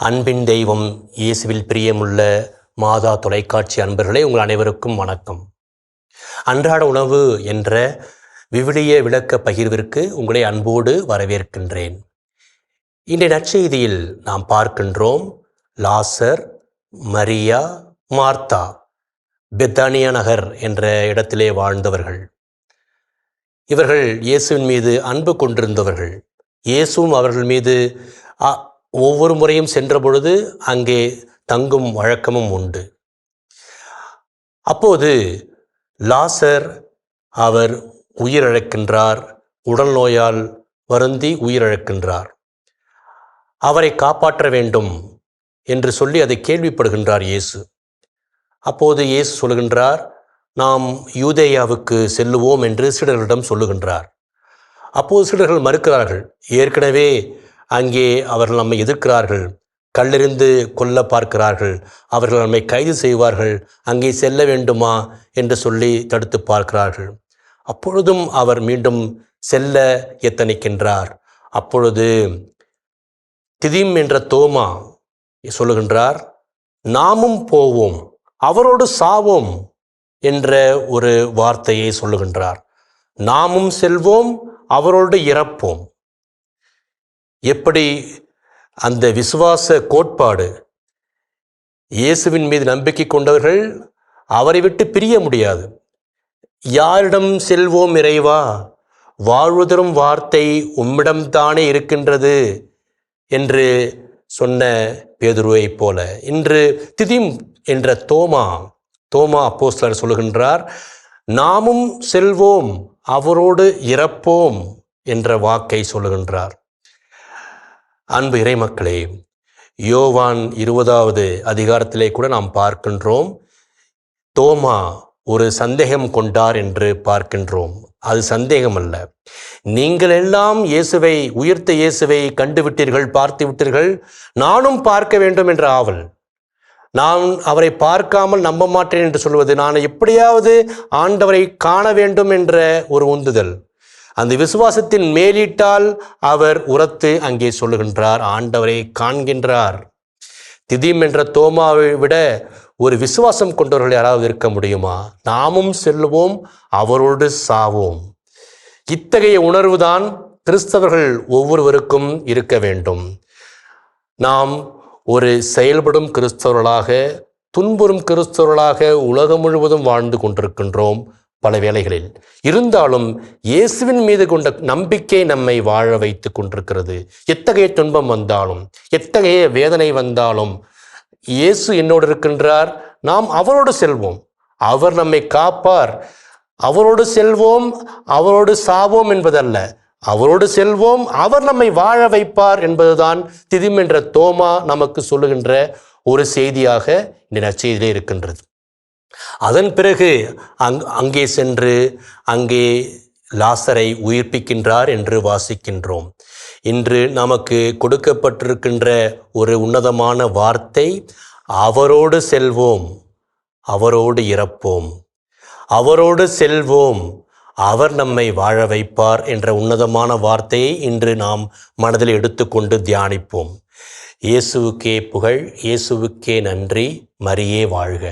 அன்பின் தெய்வம் இயேசுவில் பிரியமுள்ள மாதா தொலைக்காட்சி அன்பர்களே, உங்கள் அனைவருக்கும் வணக்கம். அன்றாட உணவு என்ற விவிலிய விளக்க பகிர்விற்கு உங்களை அன்போடு வரவேற்கின்றேன். இன்றைய நற்செய்தியில் நாம் பார்க்கின்றோம், லாசர், மரியா, மார்த்தா பெத்தானியா நகர் என்ற இடத்திலே வாழ்ந்தவர்கள். இவர்கள் இயேசுவின் மீது அன்பு கொண்டிருந்தவர்கள். இயேசுவும் அவர்கள் மீது ஒவ்வொரு முறையும் சென்ற பொழுது அங்கே தங்கும் வழக்கமும் உண்டு. அப்போது லாசர் அவர் உயிரிழக்கின்றார். உடல் நோயால் வருந்தி உயிரிழக்கின்றார். அவரை காப்பாற்ற வேண்டும் என்று சொல்லி அதை கேள்விப்படுகின்றார் இயேசு. அப்போது இயேசு சொல்லுகின்றார், நாம் யூதேயாவுக்கு செல்லுவோம் என்று சீடர்களிடம் சொல்லுகின்றார். அப்போது சீடர்கள் மறுக்கிறார்கள். ஏற்கனவே அங்கே அவர்கள் நம்மை எதிர்க்கிறார்கள், கல்லெறிந்து கொல்ல பார்க்கிறார்கள், அவர்கள் நம்மை கைது செய்வார்கள், அங்கே செல்ல வேண்டுமா என்று சொல்லி தடுத்து பார்க்கிறார்கள். அப்பொழுதும் அவர் மீண்டும் செல்ல எத்தனிக்கின்றார். அப்பொழுது திதிம் என்ற தோமா சொல்லுகின்றார், நாமும் போவோம், அவரோடு சாவோம் என்ற ஒரு வார்த்தையை சொல்லுகின்றார். நாமும் செல்வோம், அவரோடு இறப்போம். எப்படி அந்த விசுவாச கோட்பாடு! இயேசுவின் மீது நம்பிக்கை கொண்டவர்கள் அவரை விட்டு பிரிய முடியாது. யாரிடம் செல்வோம் இறைவா? வாழ்வு தரும் வார்த்தை உம்மிடம்தானே இருக்கின்றது என்று சொன்ன பேதுருவைப் போல இன்று திதிம் என்ற தோமா அப்போஸ்தலர் சொல்லுகின்றார், நாமும் செல்வோம், அவரோடு இறப்போம் என்ற வாக்கை சொல்லுகின்றார். அன்பு இறைமக்களே, யோவான் 20வது அதிகாரத்திலே கூட நாம் பார்க்கின்றோம், தோமா ஒரு சந்தேகம் கொண்டார் என்று பார்க்கின்றோம். அது சந்தேகம் அல்ல. நீங்கள் எல்லாம் இயேசுவை, உயிர்த்த இயேசுவை கண்டுவிட்டீர்கள், பார்த்து விட்டீர்கள், நானும் பார்க்க வேண்டும் என்ற ஆவல். நான் அவரை பார்க்காமல் நம்ப மாட்டேன் என்று சொல்வது, நான் எப்படியாவது ஆண்டவரை காண வேண்டும் என்ற ஒரு உந்துதல். அந்த விசுவாசத்தின் மேலீட்டால் அவர் உரத்து அங்கே சொல்லுகின்றார், ஆண்டவரை காண்கின்றார். திதிம் என்ற தோமாவை விட ஒரு விசுவாசம் கொண்டவர்கள் யாராவது இருக்க முடியுமா? நாமும் செல்லுவோம், அவரோடு சாவோம். இத்தகைய உணர்வுதான் கிறிஸ்தவர்கள் ஒவ்வொருவருக்கும் இருக்க வேண்டும். நாம் ஒரு செயல்படும் கிறிஸ்தவர்களாக, துன்புறும் கிறிஸ்தவர்களாக உலகம் முழுவதும் வாழ்ந்து கொண்டிருக்கின்றோம். பல வேளைகளில் இருந்தாலும் இயேசுவின் மீது கொண்ட நம்பிக்கை நம்மை வாழ வைத்து கொண்டிருக்கிறது. எத்தகைய துன்பம் வந்தாலும், எத்தகைய வேதனை வந்தாலும், இயேசு என்னோடு இருக்கின்றார், நாம் அவரோடு செல்வோம், அவர் நம்மை காப்பார். அவரோடு செல்வோம், அவரோடு சாவோம் என்பதல்ல, அவரோடு செல்வோம், அவர் நம்மை வாழ வைப்பார் என்பதுதான் திதிம் என்ற தோமா நமக்கு சொல்லுகின்ற ஒரு செய்தியாக இந்த நற்செய்தியிலே இருக்கின்றது. அதன் பிறகு அங்கே சென்று அங்கே லாசரை உயிர்ப்பிக்கின்றார் என்று வாசிக்கின்றோம். இன்று நமக்கு கொடுக்கப்பட்டிருக்கின்ற ஒரு உன்னதமான வார்த்தை, அவரோடு செல்வோம், அவரோடு இறப்போம். அவரோடு செல்வோம், அவர் நம்மை வாழ வைப்பார் என்ற உன்னதமான வார்த்தையை இன்று நாம் மனதில் எடுத்துக்கொண்டு தியானிப்போம். இயேசுவுக்கே புகழ், இயேசுவுக்கே நன்றி. மரியே வாழ்க.